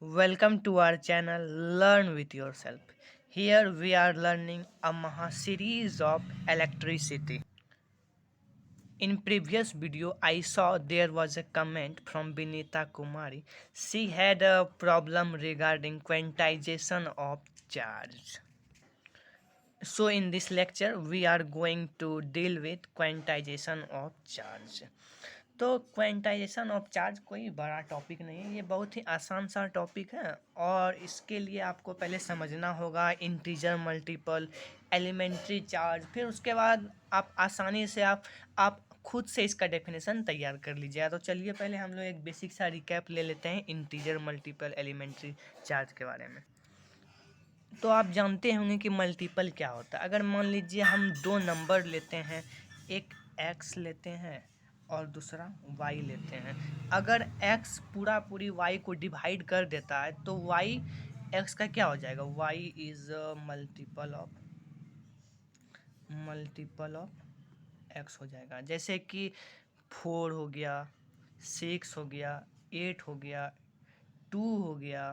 Welcome to our channel Learn with Yourself. Here we are learning a Maha series of electricity. In previous video I saw there was a comment from Binita Kumari. She had a problem regarding quantization of charge. So in this lecture we are going to deal with quantization of charge. तो quantization of charge कोई बड़ा topic नहीं है, ये बहुत ही आसान सा topic है और इसके लिए आपको पहले समझना होगा इंटीजर मल्टीपल एलिमेंट्री चार्ज। फिर उसके बाद आप आसानी से आप खुद से इसका डेफिनेशन तैयार कर लीजिएगा। तो चलिए पहले हम लोग एक बेसिक सा रिकैप ले लेते हैं इंटीजर मल्टीपल एलिमेंट्री चार्ज के बारे में। तो आप जानते होंगे कि मल्टीपल क्या होता है। अगर मान लीजिए हम दो नंबर लेते हैं, एक x लेते हैं और दूसरा y लेते हैं। अगर x पूरी y को डिवाइड कर देता है तो y x का क्या हो जाएगा, y is multiple of x हो जाएगा। जैसे कि 4 हो गया, 6 हो गया, 8 हो गया, 2 हो गया,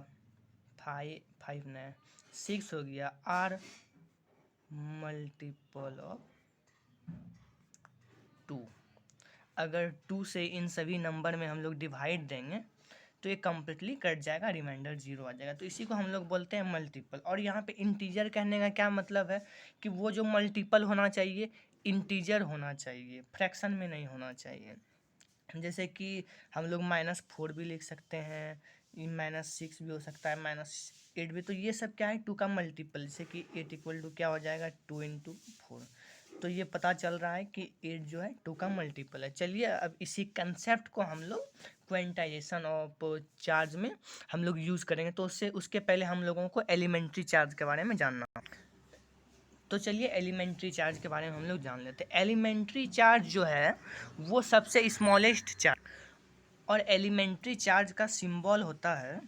5 नहीं 6 हो गया, आर मल्टीपल ऑफ 2। अगर 2 से इन सभी नंबर में हम लोग डिवाइड देंगे तो ये कम्प्लीटली कट जाएगा, रिमाइंडर 0 आ जाएगा। तो इसी को हम लोग बोलते हैं मल्टीपल। और यहाँ पे इंटीजर कहने का क्या मतलब है कि वो जो मल्टीपल होना चाहिए इंटीजर होना चाहिए, फ्रैक्शन में नहीं होना चाहिए। जैसे कि हम लोग -4 भी लिख सकते हैं, -6 भी हो सकता है, -8 भी। तो ये सब क्या है, 2 का मल्टीपल। जैसे कि 8 इक्वल टू क्या हो जाएगा, 2 × 4। तो ये पता चल रहा है कि 8 जो है 2 का मल्टीपल है। चलिए अब इसी कंसेप्ट को हम लोग क्वांटाइजेशन ऑफ चार्ज में हम लोग यूज़ करेंगे। तो उसके पहले हम लोगों को एलिमेंट्री चार्ज के बारे में जानना। तो चलिए एलिमेंट्री चार्ज के बारे में हम लोग जान लेते हैं। एलिमेंट्री चार्ज जो है वो सबसे स्मॉलेस्ट चार्ज, और एलिमेंट्री चार्ज का सिंबल होता है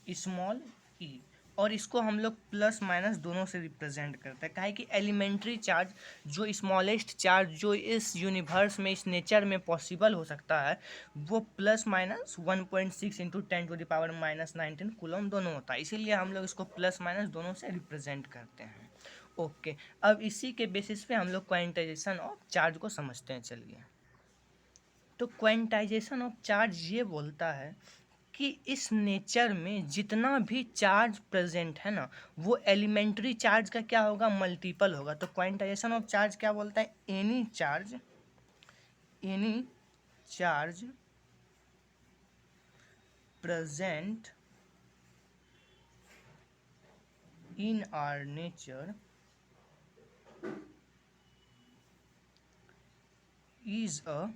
स्मॉल ई, और इसको हम लोग प्लस माइनस दोनों से रिप्रेजेंट करते हैं। काहे कि एलिमेंट्री चार्ज जो स्मॉलेस्ट चार्ज जो इस यूनिवर्स में इस नेचर में पॉसिबल हो सकता है वो +/(1.6 × 10⁻⁻19 कूलम दोनों होता है। इसीलिए हम लोग इसको प्लस माइनस दोनों से रिप्रेजेंट करते हैं। ओके, अब इसी के बेसिस पे हम लोग क्वांटाइजेशन ऑफ चार्ज को समझते हैं। चलिए, तो क्वांटाइजेशन ऑफ चार्ज ये बोलता है कि इस नेचर में जितना भी चार्ज प्रेजेंट है ना वो एलिमेंट्री चार्ज का क्या होगा, मल्टीपल होगा। तो क्वांटाइजेशन ऑफ चार्ज क्या बोलता है, any charge present in our nature is a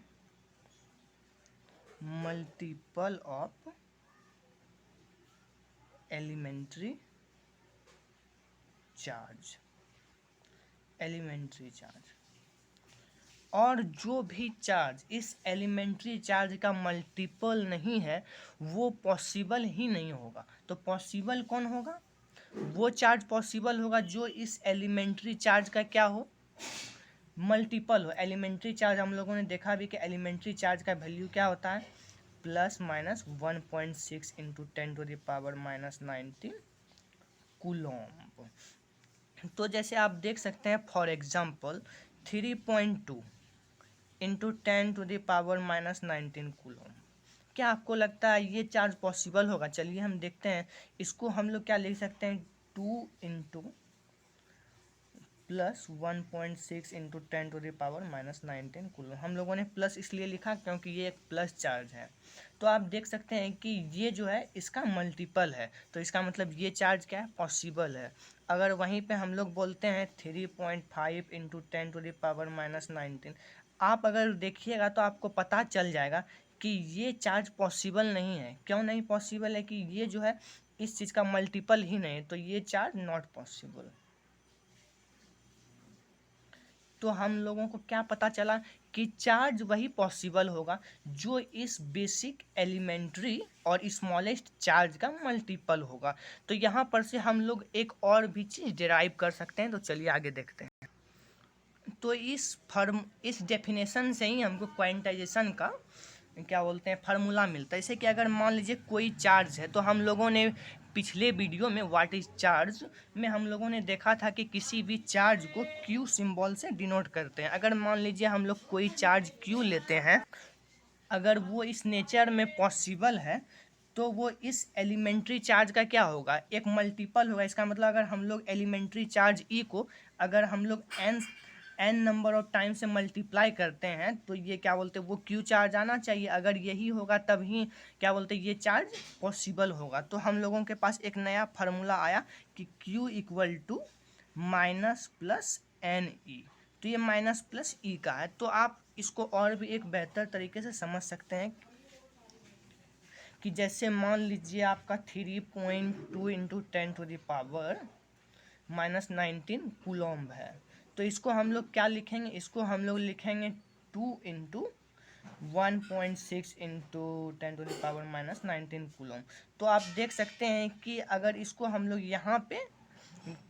multiple of elementary charge. और जो भी चार्ज इस एलिमेंट्री चार्ज का मल्टीपल नहीं है वो पॉसिबल ही नहीं होगा। तो पॉसिबल कौन होगा, वो चार्ज पॉसिबल होगा जो इस एलिमेंट्री चार्ज का क्या हो, मल्टीपल हो। एलिमेंट्री चार्ज हम लोगों ने देखा भी कि एलिमेंट्री चार्ज का वैल्यू क्या होता है, +/(1.6 × 10⁻⁻19 कूलम्ब। तो जैसे आप देख सकते हैं फॉर एग्जांपल 3.2 × 10⁻⁻19 कूलम्ब। क्या आपको लगता है ये चार्ज पॉसिबल होगा? चलिए हम देखते हैं। इसको हम लोग क्या लिख सकते हैं, 2 × +1.6 × 10⁻⁻19 कूलम्ब। हम लोगों ने प्लस इसलिए लिखा क्योंकि ये एक प्लस चार्ज है। तो आप देख सकते हैं कि ये जो है इसका मल्टीपल है, तो इसका मतलब ये चार्ज क्या है, पॉसिबल है। अगर वहीं पे हम लोग बोलते हैं 3.5 × 10⁻⁻19, आप अगर देखिएगा तो आपको पता चल जाएगा कि ये चार्ज पॉसिबल नहीं है। क्यों नहीं पॉसिबल है, कि ये जो है इस चीज़ का मल्टीपल ही नहीं है, तो ये चार्ज नॉट पॉसिबल। तो हम लोगों को क्या पता चला कि चार्ज वही पॉसिबल होगा जो इस बेसिक एलिमेंट्री और स्मॉलेस्ट चार्ज का मल्टीपल होगा। तो यहाँ पर से हम लोग एक और भी चीज़ डिराइव कर सकते हैं। तो चलिए आगे देखते हैं। तो इस डेफिनेशन से ही हमको क्वांटाइजेशन का क्या बोलते हैं फार्मूला मिलता है। जैसे कि अगर मान लीजिए कोई चार्ज है, तो हम लोगों ने पिछले वीडियो में व्हाट इज चार्ज में हम लोगों ने देखा था कि किसी भी चार्ज को क्यू सिंबल से डिनोट करते हैं। अगर मान लीजिए हम लोग कोई चार्ज क्यू लेते हैं, अगर वो इस नेचर में पॉसिबल है, तो वो इस एलिमेंट्री चार्ज का क्या होगा, एक मल्टीपल होगा। इसका मतलब अगर हम लोग एलिमेंट्री चार्ज ई को अगर हम लोग एन नंबर ऑफ टाइम से मल्टीप्लाई करते हैं, तो ये क्या बोलते हैं वो क्यू चार्ज आना चाहिए। अगर यही होगा तभी क्या बोलते हैं ये चार्ज पॉसिबल होगा। तो हम लोगों के पास एक नया फार्मूला आया कि Q equal to minus plus n e. तो ये माइनस प्लस ई का है। तो आप इसको और भी एक बेहतर तरीके से समझ सकते हैं कि जैसे मान लीजिए आपका 3.2 इंटू 10⁻⁻⁻⁹ कूलम्ब है। तो इसको हम लोग क्या लिखेंगे, इसको हम लोग लिखेंगे 2 इंटू 1.6 इंटू 10⁻⁻19 कूलम्ब। तो आप देख सकते हैं कि अगर इसको हम लोग यहाँ पे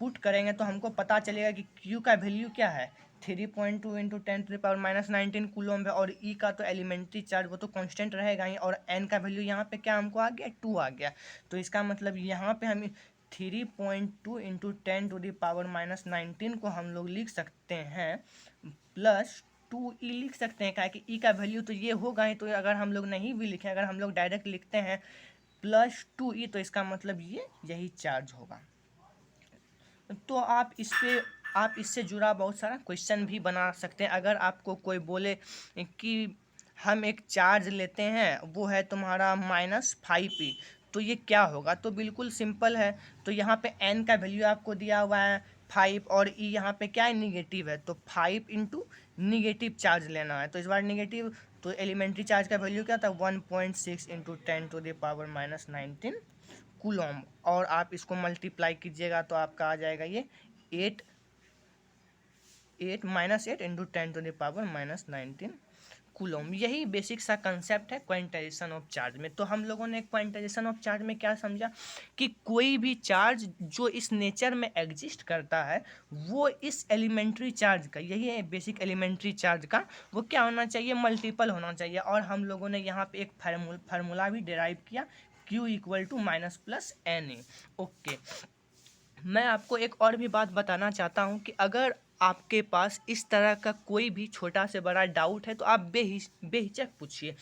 पुट करेंगे तो हमको पता चलेगा कि Q का वैल्यू क्या है, 3.2 इंटू 10⁻⁻19 कूलम्ब है। और E का तो एलिमेंट्री चार्ज वो तो कांस्टेंट रहेगा ही, और N का वैल्यू यहाँ पे क्या हमको आ गया, 2 आ गया। तो इसका मतलब यहाँ पे हम 3.2 इंटू 10⁻⁻19 को हम लोग लिख सकते हैं प्लस 2E लिख सकते हैं, क्या कि E का वैल्यू तो ये होगा ही। तो अगर हम लोग नहीं भी लिखें, अगर हम लोग डायरेक्ट लिखते हैं प्लस 2E, तो इसका मतलब ये यही चार्ज होगा। तो आप इससे जुड़ा बहुत सारा क्वेश्चन भी बना सकते हैं। अगर आपको कोई बोले कि हम एक चार्ज लेते हैं, वो है तुम्हारा -5e, तो ये क्या होगा, तो बिल्कुल सिंपल है। तो यहाँ पे n का वैल्यू आपको दिया हुआ है 5, और e यहाँ पे क्या है, निगेटिव है। तो 5 इंटू निगेटिव चार्ज लेना है। तो इस बार निगेटिव, तो एलिमेंट्री चार्ज का वैल्यू क्या था, 1.6 इंटू 10⁻⁻19 कूलम्ब। और आप इसको मल्टीप्लाई कीजिएगा तो आपका आ जाएगा ये 8 इंटू 10⁻⁻19 कूलम्ब। यही बेसिक सा कंसेप्ट है क्वांटाइजेशन ऑफ चार्ज में। तो हम लोगों ने क्वांटाइजेशन ऑफ चार्ज में क्या समझा कि कोई भी चार्ज जो इस नेचर में एग्जिस्ट करता है, वो इस एलिमेंट्री चार्ज का, यही है बेसिक एलिमेंट्री चार्ज का, वो क्या होना चाहिए, मल्टीपल होना चाहिए। और हम लोगों ने यहाँ पे एक फार्मूला भी डिराइव किया, Q equal to minus plus n e. Okay, मैं आपको एक और भी बात बताना चाहता हूँ कि अगर आपके पास इस तरह का कोई भी छोटा से बड़ा डाउट है, तो आप बेहिचक पूछिए।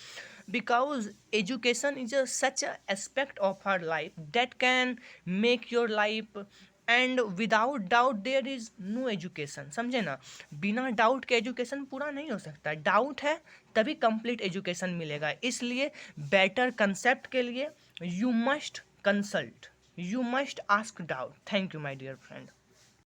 Because education is such a aspect of our life that can make your life, and without doubt there is no education. समझे ना, बिना डाउट के एजुकेशन पूरा नहीं हो सकता। डाउट है तभी कंप्लीट एजुकेशन मिलेगा। इसलिए बेटर कंसेप्ट के लिए you must consult, you must ask doubt. Thank you, my dear friend.